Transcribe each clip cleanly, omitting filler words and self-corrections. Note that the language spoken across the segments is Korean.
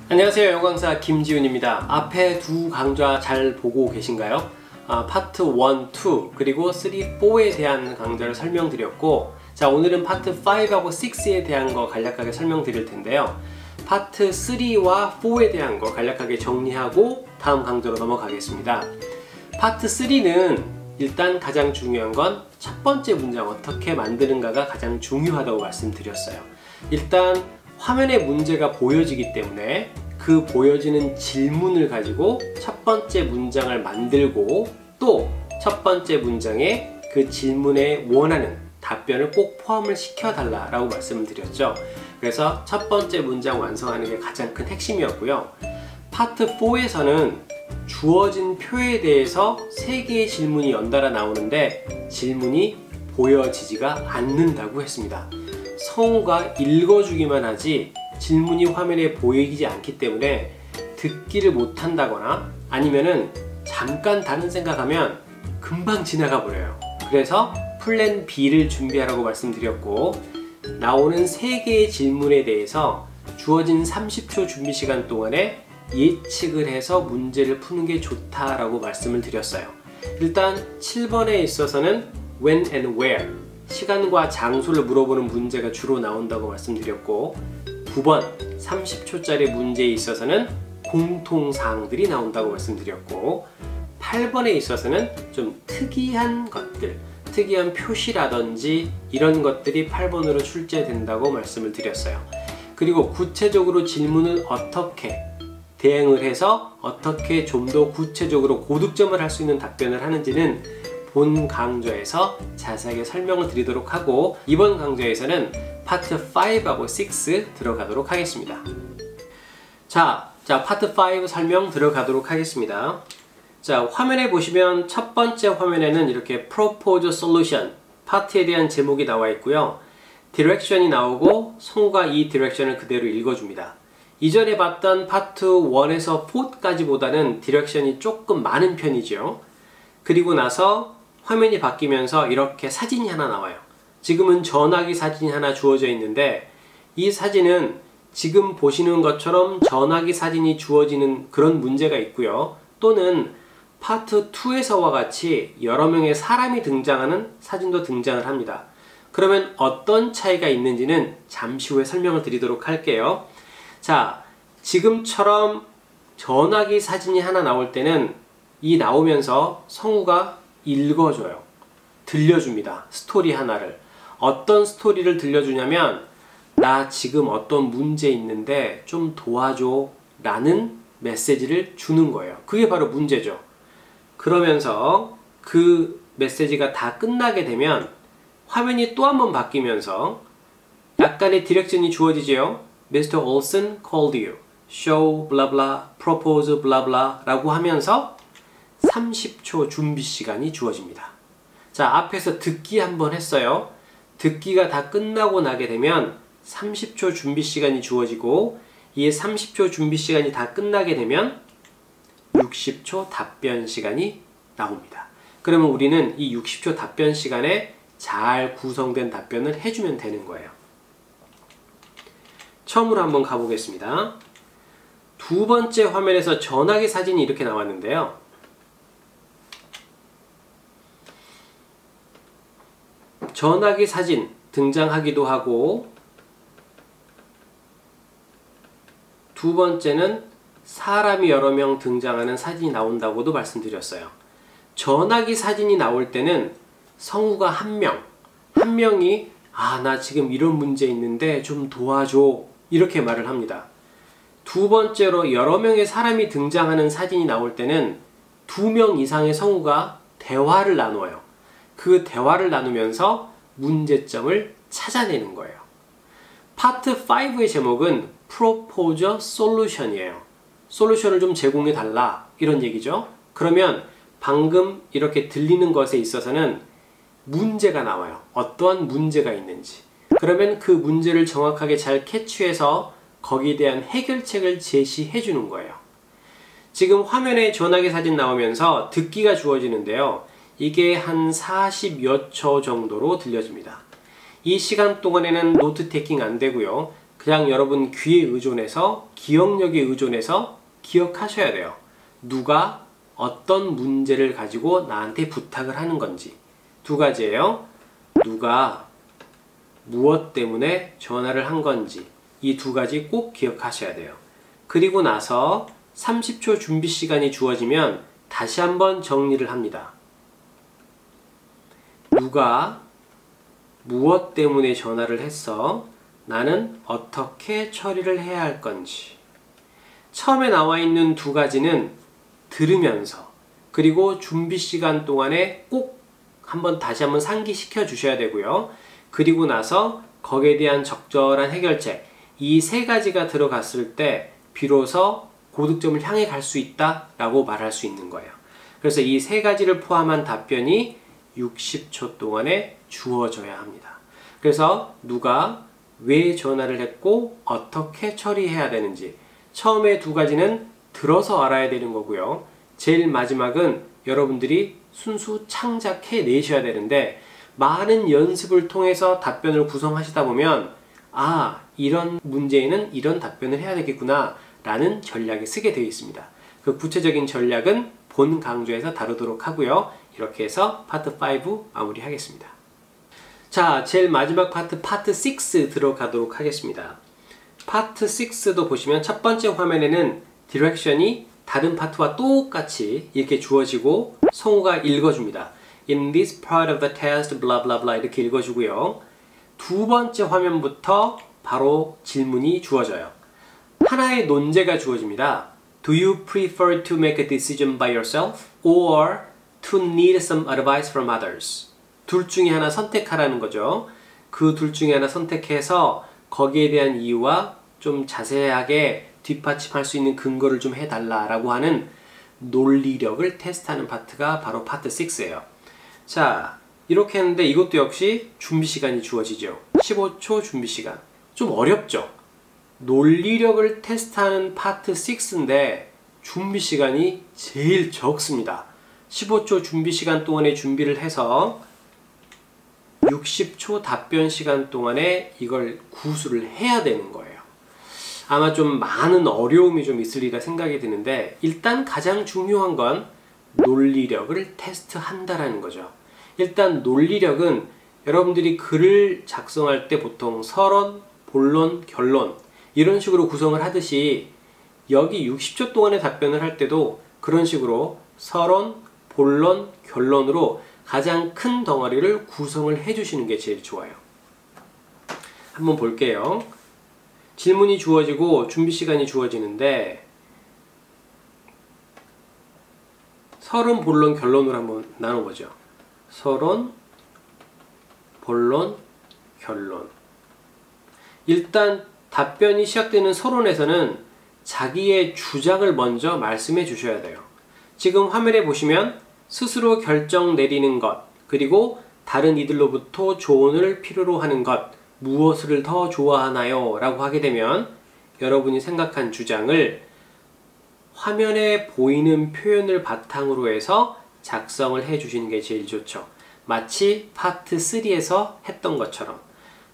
안녕하세요. 영어강사 김지훈입니다. 앞에 두 강좌 잘 보고 계신가요? 파트 1, 2 그리고 3, 4에 대한 강좌를 설명드렸고, 자 오늘은 파트 5하고 6에 대한 거 간략하게 설명드릴 텐데요. 파트 3와 4에 대한 거 간략하게 정리하고 다음 강좌로 넘어가겠습니다. 파트 3는 일단 가장 중요한 건 첫 번째 문장 어떻게 만드는가가 가장 중요하다고 말씀드렸어요. 일단 화면에 문제가 보여지기 때문에 그 보여지는 질문을 가지고 첫 번째 문장을 만들고, 또 첫 번째 문장에 그 질문에 원하는 답변을 꼭 포함을 시켜달라 라고 말씀을 드렸죠. 그래서 첫 번째 문장 완성하는 게 가장 큰 핵심이었고요. 파트 4에서는 주어진 표에 대해서 3개의 질문이 연달아 나오는데 질문이 보여지지가 않는다고 했습니다. 성우가 읽어주기만 하지 질문이 화면에 보이지 않기 때문에 듣기를 못한다거나 아니면은 잠깐 다른 생각하면 금방 지나가 버려요. 그래서 플랜 B를 준비하라고 말씀드렸고, 나오는 3개의 질문에 대해서 주어진 30초 준비 시간 동안에 예측을 해서 문제를 푸는 게 좋다라고 말씀을 드렸어요. 일단 7번에 있어서는 when and where, 시간과 장소를 물어보는 문제가 주로 나온다고 말씀드렸고, 9번 30초짜리 문제에 있어서는 공통사항들이 나온다고 말씀드렸고, 8번에 있어서는 좀 특이한 것들, 특이한 표시라든지 이런 것들이 8번으로 출제된다고 말씀을 드렸어요. 그리고 구체적으로 질문을 어떻게 대응을 해서 어떻게 좀 더 구체적으로 고득점을 할 수 있는 답변을 하는지는 본 강좌에서 자세하게 설명을 드리도록 하고, 이번 강좌에서는 파트 5하고 6 들어가도록 하겠습니다. 자, 파트 5 설명 들어가도록 하겠습니다. 자, 화면에 보시면 첫 번째 화면에는 이렇게 Propose Solution 파트에 대한 제목이 나와 있고요. 디렉션이 나오고 성우가 이 디렉션을 그대로 읽어줍니다. 이전에 봤던 파트 1에서 4까지 보다는 디렉션이 조금 많은 편이죠. 그리고 나서 화면이 바뀌면서 이렇게 사진이 하나 나와요. 지금은 전화기 사진이 하나 주어져 있는데, 이 사진은 지금 보시는 것처럼 전화기 사진이 주어지는 그런 문제가 있고요. 또는 파트 2에서와 같이 여러 명의 사람이 등장하는 사진도 등장을 합니다. 그러면 어떤 차이가 있는지는 잠시 후에 설명을 드리도록 할게요. 자, 지금처럼 전화기 사진이 하나 나올 때는 이 나오면서 성우가 읽어줘요. 들려줍니다. 스토리 하나를. 어떤 스토리를 들려주냐면, 나 지금 어떤 문제 있는데 좀 도와줘 라는 메시지를 주는 거예요. 그게 바로 문제죠. 그러면서 그 메시지가 다 끝나게 되면 화면이 또 한 번 바뀌면서 약간의 디렉션이 주어지죠. Mr. Olsen called you. Show blah blah, propose blah blah 라고 하면서 30초 준비 시간이 주어집니다. 자, 앞에서 듣기 한번 했어요. 듣기가 다 끝나고 나게 되면 30초 준비 시간이 주어지고, 이 30초 준비 시간이 다 끝나게 되면 60초 답변 시간이 나옵니다. 그러면 우리는 이 60초 답변 시간에 잘 구성된 답변을 해주면 되는 거예요. 처음으로 한번 가보겠습니다. 두 번째 화면에서 전화기 사진이 이렇게 나왔는데요. 전화기 사진 등장하기도 하고, 두 번째는 사람이 여러 명 등장하는 사진이 나온다고도 말씀드렸어요. 전화기 사진이 나올 때는 성우가 한 명이 나 지금 이런 문제 있는데 좀 도와줘 이렇게 말을 합니다. 두 번째로 여러 명의 사람이 등장하는 사진이 나올 때는 2명 이상의 성우가 대화를 나눠요. 그 대화를 나누면서 문제점을 찾아내는 거예요. 파트 5의 제목은 Propose Solution이에요. 솔루션을 좀 제공해 달라 이런 얘기죠. 그러면 방금 이렇게 들리는 것에 있어서는 문제가 나와요. 어떠한 문제가 있는지. 그러면 그 문제를 정확하게 잘 캐치해서 거기에 대한 해결책을 제시해 주는 거예요. 지금 화면에 전화기 사진 나오면서 듣기가 주어지는데요. 이게 한 40여 초 정도로 들려집니다. 이 시간 동안에는 노트 테이킹 안 되고요. 그냥 여러분 귀에 의존해서 기억력에 의존해서 기억하셔야 돼요. 누가 어떤 문제를 가지고 나한테 부탁을 하는 건지. 두 가지예요. 누가 무엇 때문에 전화를 한 건지. 이 두 가지 꼭 기억하셔야 돼요. 그리고 나서 30초 준비 시간이 주어지면 다시 한번 정리를 합니다. 누가 무엇 때문에 전화를 했어? 나는 어떻게 처리를 해야 할 건지. 처음에 나와 있는 두 가지는 들으면서 그리고 준비 시간 동안에 꼭 다시 한번 상기시켜 주셔야 되고요. 그리고 나서 거기에 대한 적절한 해결책, 이 세 가지가 들어갔을 때 비로소 고득점을 향해 갈 수 있다라고 말할 수 있는 거예요. 그래서 이 세 가지를 포함한 답변이 60초 동안에 주어져야 합니다. 그래서 누가 왜 전화를 했고 어떻게 처리해야 되는지, 처음에 두 가지는 들어서 알아야 되는 거고요. 제일 마지막은 여러분들이 순수 창작해 내셔야 되는데, 많은 연습을 통해서 답변을 구성하시다 보면 이런 문제에는 이런 답변을 해야 되겠구나 라는 전략이 쓰게 되어 있습니다. 그 구체적인 전략은 본 강좌에서 다루도록 하고요. 이렇게 해서 파트 5 마무리하겠습니다. 자, 제일 마지막 파트 6 들어가도록 하겠습니다. 파트 6도 보시면 첫 번째 화면에는 디렉션이 다른 파트와 똑같이 이렇게 주어지고 성우가 읽어줍니다. In this part of the test, blah blah blah 이렇게 읽어주고요. 두 번째 화면부터 바로 질문이 주어져요. 하나의 논제가 주어집니다. Do you prefer to make a decision by yourself or to need some advice from others? 둘 중에 하나 선택하라는 거죠. 그 둘 중에 하나 선택해서 거기에 대한 이유와 좀 자세하게 뒷받침할 수 있는 근거를 좀 해달라라고 하는 논리력을 테스트하는 파트가 바로 파트 6예요. 자, 이렇게 했는데 이것도 역시 준비 시간이 주어지죠. 15초 준비 시간. 좀 어렵죠? 논리력을 테스트하는 파트 6인데 준비 시간이 제일 적습니다. 15초 준비 시간 동안에 준비를 해서 60초 답변 시간 동안에 이걸 구술을 해야 되는 거예요. 아마 좀 많은 어려움이 좀 있으리라 생각이 드는데, 일단 가장 중요한 건 논리력을 테스트한다라는 거죠. 일단 논리력은 여러분들이 글을 작성할 때 보통 서론, 본론, 결론 이런 식으로 구성을 하듯이 여기 60초 동안의 답변을 할 때도 그런 식으로 서론, 본론, 결론으로 가장 큰 덩어리를 구성을 해주시는 게 제일 좋아요. 한번 볼게요. 질문이 주어지고 준비 시간이 주어지는데 서론, 본론, 결론으로 한번 나눠보죠. 서론, 본론, 결론. 일단 답변이 시작되는 서론에서는 자기의 주장을 먼저 말씀해 주셔야 돼요. 지금 화면에 보시면 스스로 결정 내리는 것, 그리고 다른 이들로부터 조언을 필요로 하는 것, 무엇을 더 좋아하나요? 라고 하게 되면 여러분이 생각한 주장을 화면에 보이는 표현을 바탕으로 해서 작성을 해 주시는 게 제일 좋죠. 마치 파트 3에서 했던 것처럼.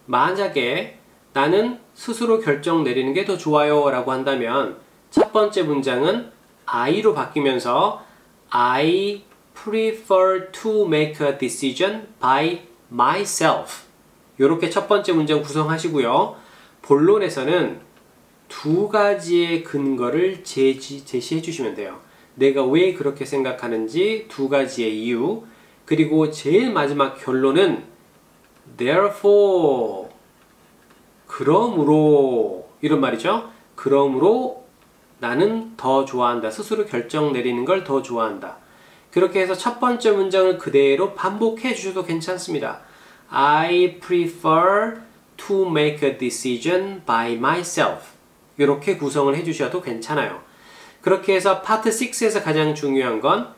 만약에 나는 스스로 결정 내리는 게 더 좋아요 라고 한다면 첫 번째 문장은 I로 바뀌면서 I prefer to make a decision by myself. 이렇게 첫 번째 문장 구성하시고요. 본론에서는 두 가지의 근거를 제시해 주시면 돼요. 내가 왜 그렇게 생각하는지 두 가지의 이유, 그리고 제일 마지막 결론은 therefore, 그러므로, 이런 말이죠. 그러므로 나는 더 좋아한다. 스스로 결정 내리는 걸 더 좋아한다. 그렇게 해서 첫 번째 문장을 그대로 반복해 주셔도 괜찮습니다. I prefer to make a decision by myself. 이렇게 구성을 해 주셔도 괜찮아요. 그렇게 해서 파트 6에서 가장 중요한 건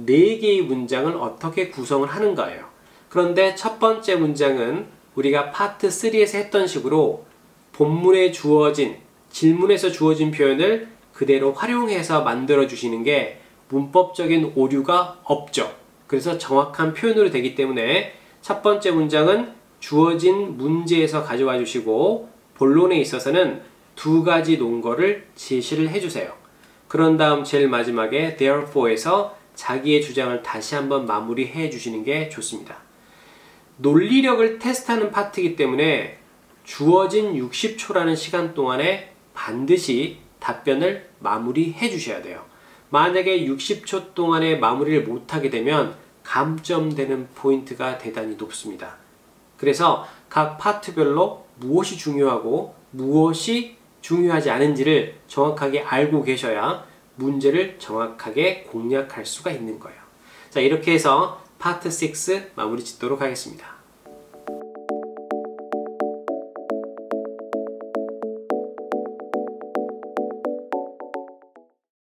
4개의 문장을 어떻게 구성을 하는가예요. 그런데 첫 번째 문장은 우리가 파트 3에서 했던 식으로 본문에 주어진, 질문에서 주어진 표현을 그대로 활용해서 만들어 주시는 게 문법적인 오류가 없죠. 그래서 정확한 표현으로 되기 때문에 첫 번째 문장은 주어진 문제에서 가져와 주시고 본론에 있어서는 두 가지 논거를 제시를 해주세요. 그런 다음 제일 마지막에 therefore에서 자기의 주장을 다시 한번 마무리해 주시는 게 좋습니다. 논리력을 테스트하는 파트이기 때문에 주어진 60초라는 시간 동안에 반드시 답변을 마무리해 주셔야 돼요. 만약에 60초 동안에 마무리를 못하게 되면 감점되는 포인트가 대단히 높습니다. 그래서 각 파트별로 무엇이 중요하고 무엇이 중요하지 않은지를 정확하게 알고 계셔야 문제를 정확하게 공략할 수가 있는 거예요. 자, 이렇게 해서 파트 6 마무리 짓도록 하겠습니다.